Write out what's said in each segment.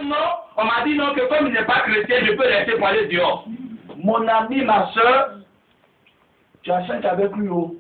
non, on m'a dit non, que comme il n'est pas chrétien, je peux rester pour aller dehors. Mon ami, ma soeur, tu as 5 avec lui, oh.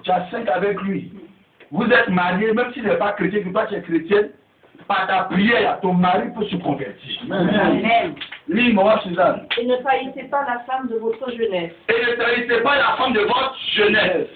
Tu as 5 avec lui. Vous êtes mariés, même s'il n'est pas chrétien, que toi tu es chrétienne, par ta prière, ton mari peut se convertir. Amen. Lis-moi, Suzanne. Et ne trahissez pas la femme de votre jeunesse. Et ne trahissez pas la femme de votre jeunesse.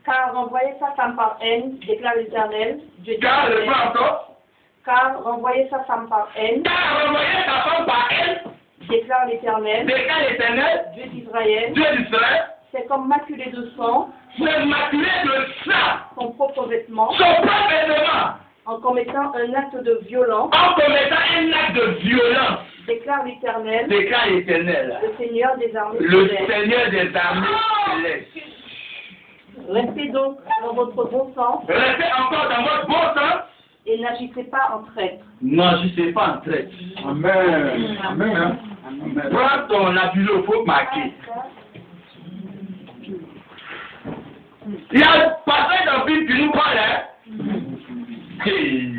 Car renvoyer sa femme par haine, déclare l'Éternel. Dieu dit. Car, le pas encore. Car renvoyer sa femme par haine, Car renvoyer ta femme par elle, déclare l'Éternel. déclare l'Éternel, Dieu d'Israël. Dieu d'Israël, C'est comme maculer de sang c'est maculer de sang, son propre vêtement son propre vêtement, en commettant un acte de violence, en commettant un acte de violence, déclare l'Éternel, déclare l'Éternel, le Seigneur des armées le célestes. Seigneur des armées célestes. Restez donc dans votre bon sens Restez encore dans votre bon sens. et n'agissez pas en traître. N'agissez pas en traite. Amen. Amen. Amen. Prends ton abulo, faut marquer. Il y a un passage dans la Bible qui nous parle, hein. Hey.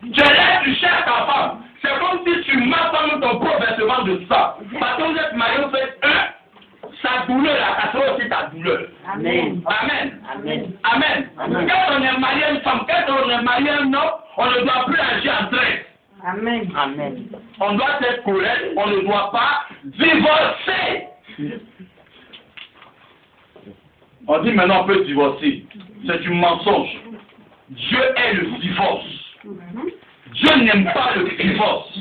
Tu laisses, tu cherches ta femme. C'est comme si tu m'attends ton propre vêtement de sang. Parce que vous êtes mariés, vous faites un. Sa douleur, là, ça sera aussi ta douleur. Amen. Amen. Amen. Amen. Quand on est marié à une femme, quand on est marié à un homme, on ne doit plus agir en traite. Amen. Amen. On doit être correct, on ne doit pas divorcer. On dit maintenant on peut divorcer. C'est du mensonge. Dieu est le divorce. Dieu n'aime pas le divorce.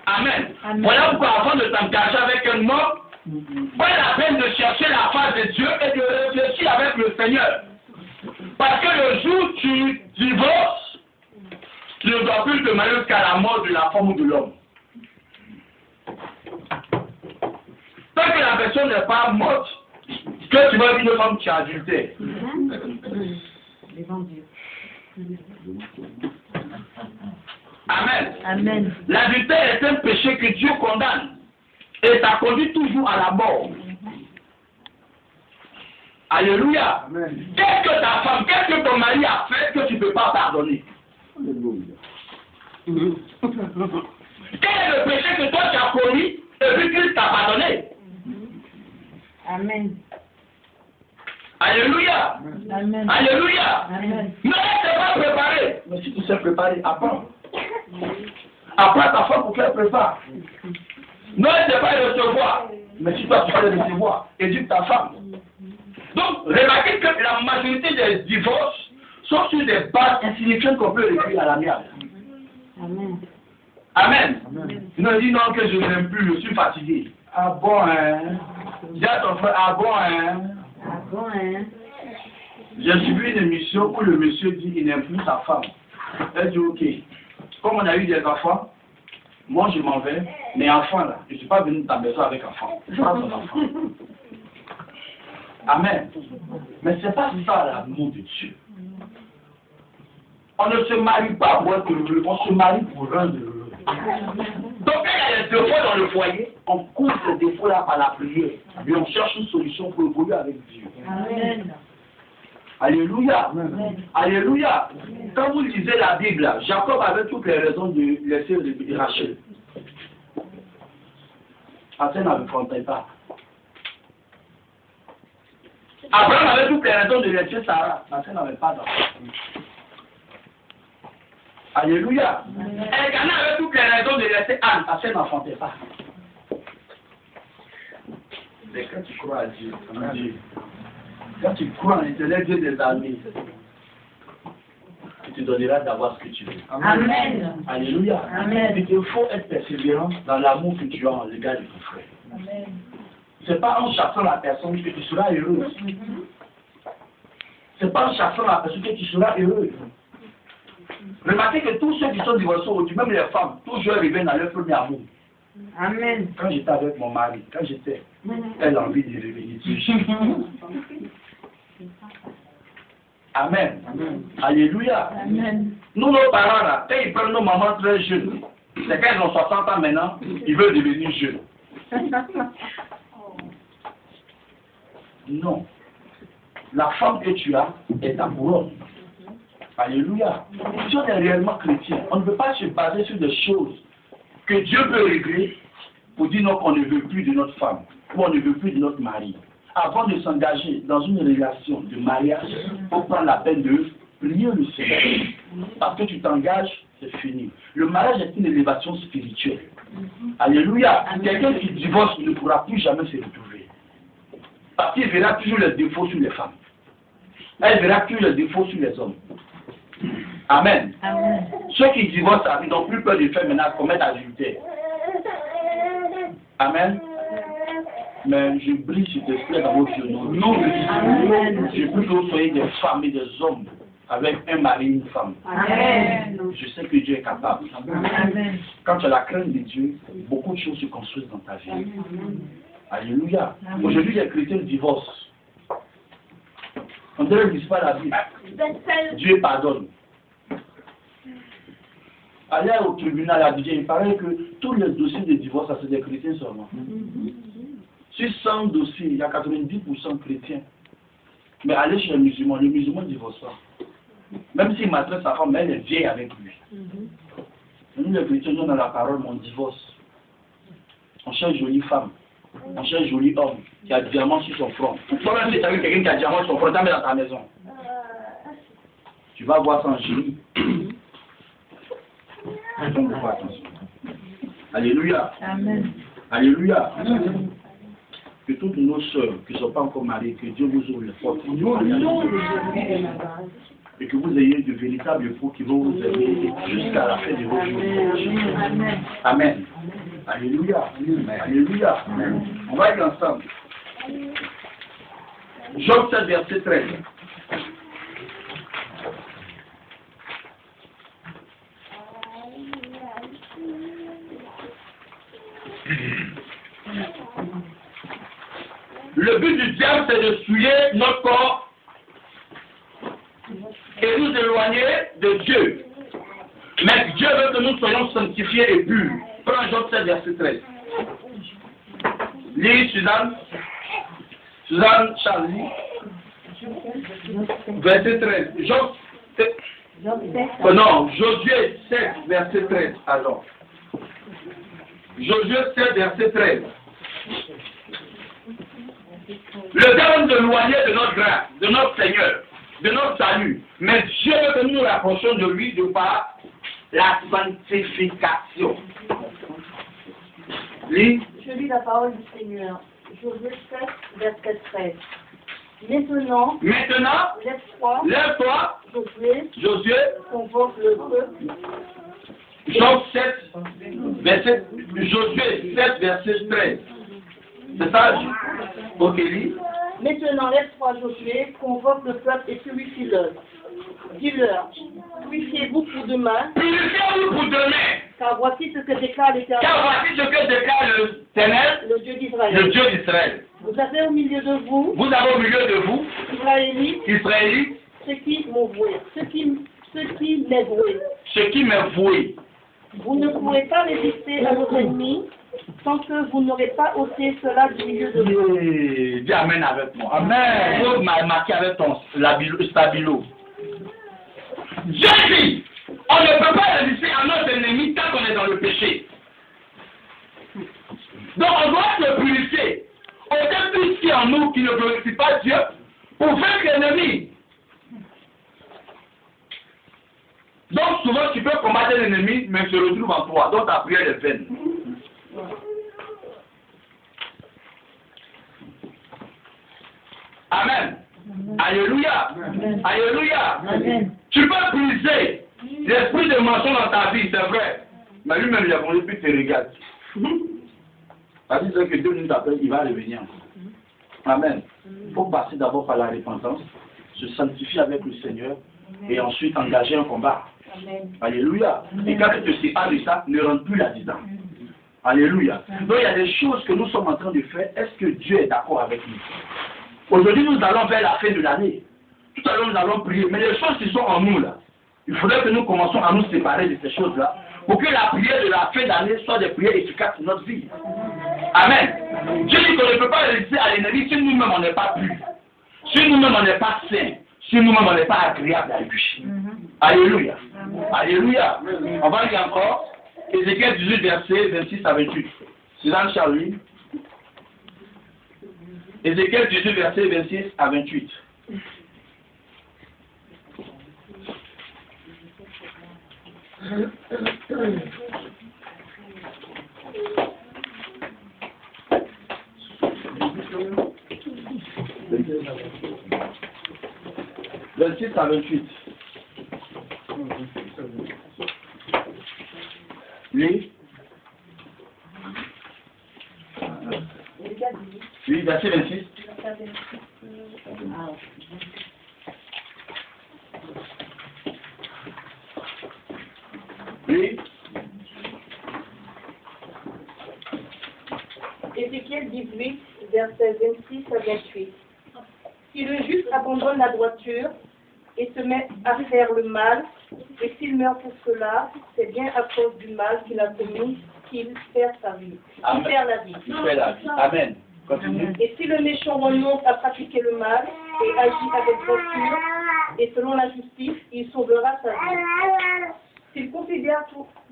Amen. Voilà pourquoi avant de t'engager avec un homme, pas la peine de chercher la face de Dieu et de réfléchir avec le Seigneur. Parce que le jour où tu divorces, tu ne dois plus te marier jusqu'à la mort de la femme ou de l'homme. Tant que la personne n'est pas morte, que tu vas dire une femme qui est adultère. Amen. Amen. L'adultère est un péché que Dieu condamne. Et ça conduit toujours à la mort. Alléluia. Qu'est-ce que ta femme, qu'est-ce que ton mari a fait que tu ne peux pas pardonner? Quel est le péché que toi tu as commis et puis Christ t'a pardonné? Amen. Alléluia. Amen. Alléluia. Amen. Ne t'es pas préparé. Mais si tu sais préparer, apprends. Apprends ta femme pour qu'elle prépare. Ne t'es pas recevoir. Mais si toi tu vas le recevoir, éduque ta femme. Donc, remarquez que la majorité des divorces sont sur des bases insignifiantes qu'on peut réduire à l'amiable. Amen. Amen. Non, dis non que je n'aime plus, je suis fatigué. Ah bon, hein? Dis à ton frère, ah bon, hein? Ah bon, hein? J'ai suivi une émission où le monsieur dit qu'il n'aime plus sa femme. Elle dit ok. Comme on a eu des enfants, moi je m'en vais, mais enfant là, je ne suis pas venu dans ta maison avec enfant. Je suis pas ton enfant. Amen. Mais c'est pas ça l'amour de Dieu. On ne se marie pas pour être heureux, on se marie pour rendre heureux. Donc quand il y a des défauts dans le foyer, on couvre ces défauts-là par la prière. Et on cherche une solution pour évoluer avec Dieu. Amen. Alléluia. Amen. Alléluia. Quand vous lisez la Bible, Jacob avait toutes les raisons de laisser Rachel. Parce qu'elle n'avait pas. Abraham avait toutes les raisons de laisser Sarah. Parce qu'elle n'avait pas d'enfant. Alléluia. Elkanah avait toutes les raisons de laisser Anne. Parce qu'elle n'enfantait pas. Mais quand tu crois à Dieu, quand tu crois en l'Éternel Dieu des armées, il te donnera d'avoir ce que tu veux. Amen. Alléluia. Amen. Il te faut être persévérant dans l'amour que tu as en l'égard de ton frère. Amen. Ce n'est pas en chassant la personne que tu seras heureux. Ce n'est pas en chassant la personne que tu seras heureux. Remarquez que tous ceux qui sont divorcés aujourd'hui, même les femmes, toujours reviennent dans leur premier amour. Amen. Quand j'étais avec mon mari, quand j'étais, elle a envie de revenir dessus. Amen. Amen. Alléluia. Amen. Nous, nos parents, là, quand ils prennent nos mamans très jeunes, c'est quand ils ont 60 ans maintenant, ils veulent devenir jeunes. Non. La femme que tu as est ta couronne. Alléluia. Si on est réellement chrétien, on ne peut pas se baser sur des choses que Dieu peut régler pour dire non qu'on ne veut plus de notre femme ou on ne veut plus de notre mari. Avant de s'engager dans une relation de mariage, il faut prendre la peine de prier le Seigneur. Parce que tu t'engages, c'est fini. Le mariage est une élévation spirituelle. Alléluia. Quelqu'un qui divorce ne pourra plus jamais se retrouver. Parce qu'il verra toujours les défauts sur les femmes. Elle verra toujours les défauts sur les hommes. Amen. Amen. Ceux qui divorcent n'ont plus peur de faire maintenant commettre adultère. Amen. Mais je brise cet esprit dans votre nom. Non, je veux que vous soyez des femmes et des hommes avec un mari et une femme. Amen. Je sais que Dieu est capable. Amen. Quand tu as la crainte de Dieu, beaucoup de choses se construisent dans ta vie. Amen. Alléluia. Aujourd'hui, les chrétiens divorcent. On ne dit pas la vie. Dieu pardonne. Aller au tribunal à Dieu, il paraît que tous les dossiers de divorce, c'est des chrétiens seulement. Sur 100 dossiers, il y a 90% chrétiens. Mais allez chez les musulmans ne divorcent pas. Même s'il maltraite sa femme, elle est vieille avec lui. Nous, les chrétiens, nous, dans la parole, on divorce. On cherche jolie femme. On cherche joli homme qui a diamant sur son front. Toi-même, si tu as vu quelqu'un qui a diamant sur son front, tu mets dans ta maison. Tu vas voir ça en génie. Alléluia. Amen. Alléluia. Amen. Que toutes nos sœurs qui ne sont pas encore mariées, que Dieu vous ouvre les portes. Et que vous ayez de véritables époux qui vont vous aider jusqu'à la fin de vos jours. Amen. Amen. Alléluia. Alléluia. Amen. On va être ensemble. Job 7, verset 13. Le but du diable, c'est de souiller notre corps et nous éloigner de Dieu. Mais Dieu veut que nous soyons sanctifiés et purs. Prends Job 7, verset 13. Lis, Suzanne. Suzanne, Charlie. Verset 13. Job 7. Non, Josué 7, verset 13. Alors. Josué 7, verset 13. Le diable nous éloigner de notre grâce, de notre Seigneur, de notre salut. Mais Dieu veut que nous nous rapprochions de lui de par la sanctification. Lis. Je lis la parole du Seigneur. Josué 7, verset 13. Maintenant, lève-toi, Josué, convoque le peuple. Job 7, verset, Josué 7, verset 13. C'est ça? Ok, lis. Maintenant, lève-toi, Josué, convoque le peuple et purifie-le. Dis-leur, purifiez-vous pour demain. Purifiez-vous pour demain. Car voici ce que déclare l'Éternel. Car voici ce que déclare l'Éternel, le Dieu d'Israël. Le Dieu d'Israël. Vous avez au milieu de vous. Vous avez au milieu de vous. Israélites. Ceux qui m'ont voué. Ceux qui m'est voué. Ceux qui m'est voué. Vous ne pourrez pas résister à vos ennemis tant que vous n'aurez pas ôté cela du milieu de vous. Dis Amen avec moi. Amen. Vous m'avez marqué avec ton stabilo. Dieu dit, on ne peut pas résister à notre ennemi tant qu'on est dans le péché. Donc on doit se purifier. Aucun tout ce qui est en nous qui ne glorifie pas Dieu pour vaincre l'ennemi. Donc souvent tu peux combattre l'ennemi, mais il se retrouve en toi. Donc ta prière est vaine. Amen. Alléluia. Amen. Alléluia. Amen. Tu peux briser l'esprit de mensonge dans ta vie, c'est vrai. Mais lui-même, il a voulu plus te regarder. C'est-à-dire que 2 minutes après, il va revenir. Amen. Il faut passer d'abord par la repentance, se sanctifier avec le Seigneur et ensuite engager un combat. Amen. Alléluia. Et quand tu te sépares de ça, ne rentre plus là-dedans. Alléluia. Donc il y a des choses que nous sommes en train de faire. Est-ce que Dieu est d'accord avec nous? Aujourd'hui, nous allons vers la fin de l'année. Tout à l'heure, nous allons prier. Mais les choses qui sont en nous, là, il faudrait que nous commençons à nous séparer de ces choses-là pour que la prière de la fin d'année soit des prières efficaces pour notre vie. Amen. Dieu dit qu'on ne peut pas résister à l'ennemi si nous-mêmes on n'est pas purs. Si nous-mêmes on n'est pas saints. si nous-mêmes on n'est pas agréable à lui. Alléluia. Alléluia. On va lire encore. Ézéchiel 18, verset 26 à 28. Suzanne Charlie. Ézéchiel 18, verset 26 à 28. (26 à 28). Oui. Oui, verset 26. Oui. Ézéchiel 18, verset 26 à 28. Si le juste abandonne la droiture et se met à faire le mal, et s'il meurt pour cela, c'est bien à cause du mal qu'il a commis qu'il perd sa vie. Il perd la vie. Il perd la vie. Amen. Continue. Et si le méchant renonce à pratiquer le mal et agit avec droiture et selon la justice, il sauvera sa vie. S'il considère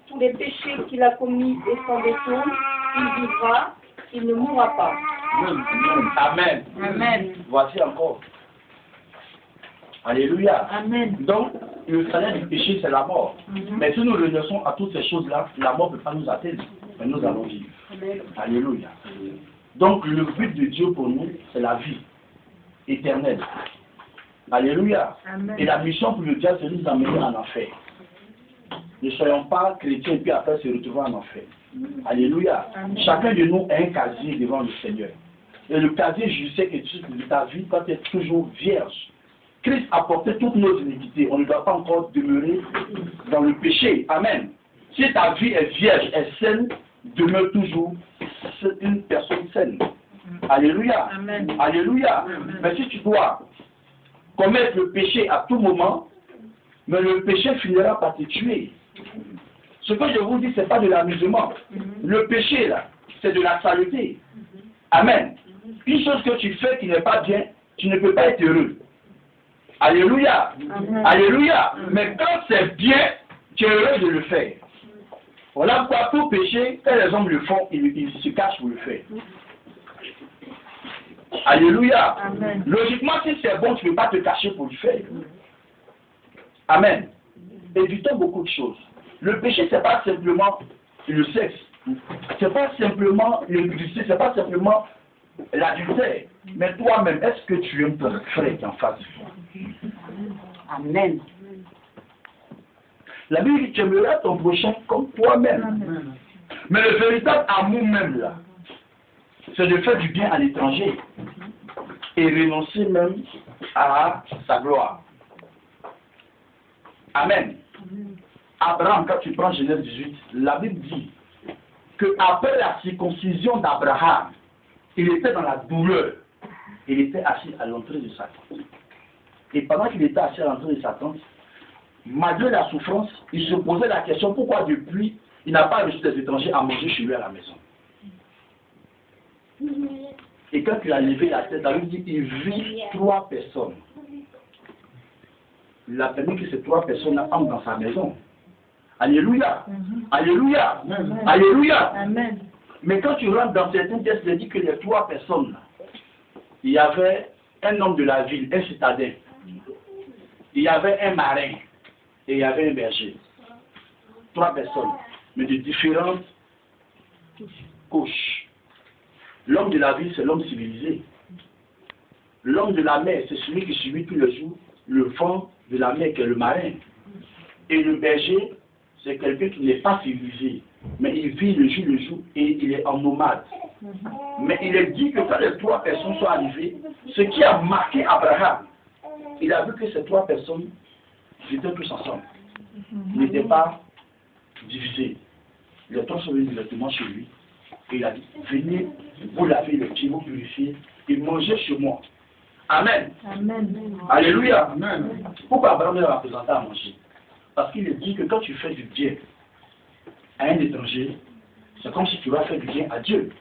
tous les péchés qu'il a commis et s'en détourne, il vivra, il ne mourra pas. Amen. Amen. Voici encore. Alléluia. Amen. Donc, le salaire du péché, c'est la mort. Mais si nous renonçons à toutes ces choses-là, la mort ne peut pas nous atteindre. Mais nous allons vivre. Amen. Alléluia. Donc, le but de Dieu pour nous, c'est la vie éternelle. Alléluia. Amen. Et la mission pour le diable, c'est de nous amener en enfer. Ne soyons pas chrétiens et puis après se retrouver en enfer. Alléluia. Amen. Chacun de nous a un casier devant le Seigneur. Et le casier, je sais que ta vie doit être toujours vierge. Christ a porté toutes nos iniquités. On ne doit pas encore demeurer dans le péché. Amen. Si ta vie est vierge, est saine, demeure toujours une personne saine. Alléluia. Amen. Alléluia. Amen. Mais si tu dois commettre le péché à tout moment, mais le péché finira par te tuer. Ce que je vous dis, ce n'est pas de l'amusement. Le péché, là, c'est de la saleté. Amen. Une chose que tu fais qui n'est pas bien, tu ne peux pas être heureux. Alléluia. Amen. Alléluia. Mais quand c'est bien, tu es heureux de le faire. Voilà pourquoi tout péché, quand les hommes le font, ils se cachent pour le faire. Alléluia. Amen. Logiquement, si c'est bon, tu ne peux pas te cacher pour le faire. Amen. Évitons beaucoup de choses. Le péché, ce n'est pas simplement le sexe. Ce n'est pas simplement le glisser, ce n'est pas simplement l'adultère. Mais toi-même, est-ce que tu aimes ton frère qui est en face de toi? Amen. La Bible dit, tu aimeras ton prochain comme toi-même. Mais le véritable amour même, là, c'est de faire du bien à l'étranger et renoncer même à sa gloire. Amen. Abraham, quand tu prends Genèse 18, la Bible dit qu'après la circoncision d'Abraham, il était dans la douleur. Il était assis à l'entrée de sa tente. Et pendant qu'il était assis à l'entrée de sa tente, malgré la souffrance, il se posait la question pourquoi depuis il n'a pas reçu des étrangers à manger chez lui à la maison. Et quand il a levé la tête, la Bible dit qu'il vit 3 personnes. Il a permis que ces 3 personnes entrent dans sa maison. Alléluia. Alléluia. Alléluia. Amen. Mais quand tu rentres dans certains textes, il dit que les 3 personnes, il y avait un homme de la ville, un citadin. Il y avait un marin et il y avait un berger. 3 personnes, mais de différentes couches. L'homme de la ville, c'est l'homme civilisé. L'homme de la mer, c'est celui qui subit tous les jours le vent de la mer, qui est le marin. Et le berger, c'est quelqu'un qui n'est pas civilisé, mais il vit le jour et il est en nomade. Mais il est dit que quand les 3 personnes sont arrivées, ce qui a marqué Abraham, il a vu que ces 3 personnes étaient tous ensemble. Ils n'étaient pas divisés. Les 3 sont venus directement chez lui. Et il a dit, venez, vous lavez les pieds, vous purifiez, et mangez chez moi. Amen. Amen. Alléluia. Amen. Pourquoi Abraham l'a présenté à manger? Parce qu'il est dit que quand tu fais du bien à un étranger, c'est comme si tu vas faire du bien à Dieu.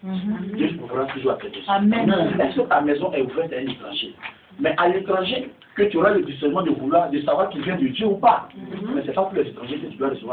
Dieu pourra toujours accepter ça. Amen. Est-ce que ta maison est ouverte à un étranger? Mais à l'étranger, que tu auras le discernement de vouloir, de savoir qu'il vient de Dieu ou pas. Mais c'est pas pour les étrangers que tu dois recevoir.